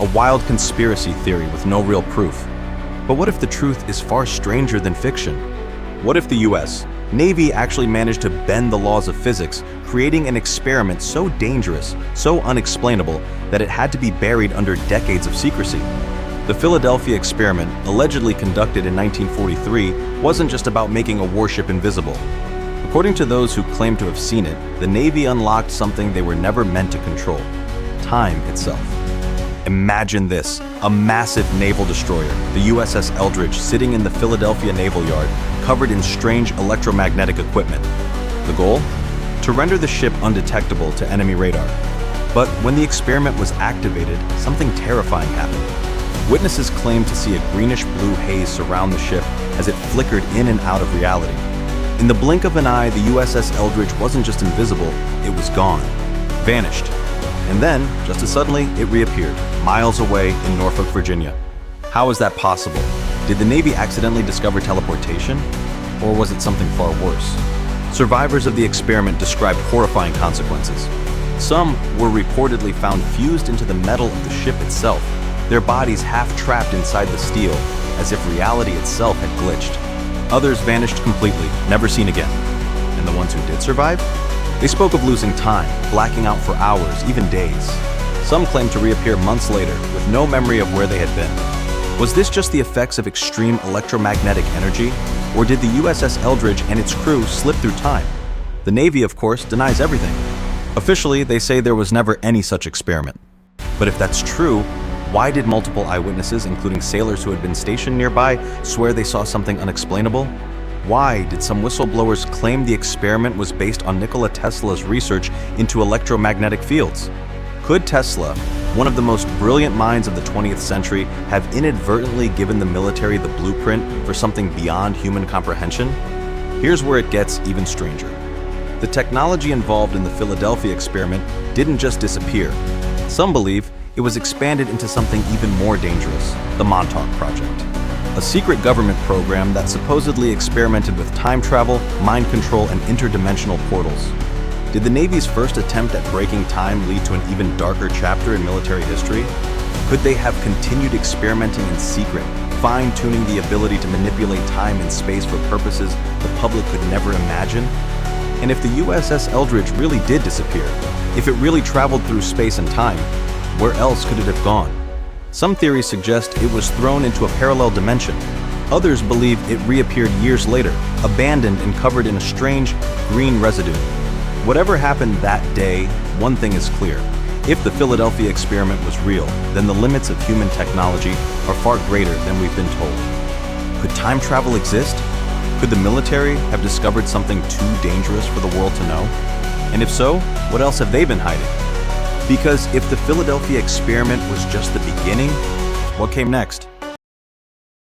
a wild conspiracy theory with no real proof. But what if the truth is far stranger than fiction? What if the US Navy actually managed to bend the laws of physics, creating an experiment so dangerous, so unexplainable, that it had to be buried under decades of secrecy? The Philadelphia experiment, allegedly conducted in 1943, wasn't just about making a warship invisible. According to those who claim to have seen it, the Navy unlocked something they were never meant to control: time itself. Imagine this, a massive naval destroyer, the USS Eldridge, sitting in the Philadelphia Naval Yard, covered in strange electromagnetic equipment. The goal? To render the ship undetectable to enemy radar. But when the experiment was activated, something terrifying happened. Witnesses claimed to see a greenish-blue haze surround the ship as it flickered in and out of reality. In the blink of an eye, the USS Eldridge wasn't just invisible, it was gone, vanished. And then, just as suddenly, it reappeared, miles away in Norfolk, Virginia. How is that possible? Did the Navy accidentally discover teleportation? Or was it something far worse? Survivors of the experiment described horrifying consequences. Some were reportedly found fused into the metal of the ship itself, their bodies half trapped inside the steel, as if reality itself had glitched. Others vanished completely, never seen again. And the ones who did survive? They spoke of losing time, blacking out for hours, even days. Some claimed to reappear months later, with no memory of where they had been. Was this just the effects of extreme electromagnetic energy? Or did the USS Eldridge and its crew slip through time? The Navy, of course, denies everything. Officially, they say there was never any such experiment. But if that's true, why did multiple eyewitnesses, including sailors who had been stationed nearby, swear they saw something unexplainable? Why did some whistleblowers claim the experiment was based on Nikola Tesla's research into electromagnetic fields? Could Tesla, one of the most brilliant minds of the 20th century, have inadvertently given the military the blueprint for something beyond human comprehension? Here's where it gets even stranger. The technology involved in the Philadelphia experiment didn't just disappear. Some believe it was expanded into something even more dangerous: the Montauk Project. A secret government program that supposedly experimented with time travel, mind control, and interdimensional portals. Did the Navy's first attempt at breaking time lead to an even darker chapter in military history? Could they have continued experimenting in secret, fine-tuning the ability to manipulate time and space for purposes the public could never imagine? And if the USS Eldridge really did disappear, if it really traveled through space and time, where else could it have gone? Some theories suggest it was thrown into a parallel dimension. Others believe it reappeared years later, abandoned and covered in a strange green residue. Whatever happened that day, one thing is clear. If the Philadelphia experiment was real, then the limits of human technology are far greater than we've been told. Could time travel exist? Could the military have discovered something too dangerous for the world to know? And if so, what else have they been hiding? Because if the Philadelphia experiment was just the beginning, what came next?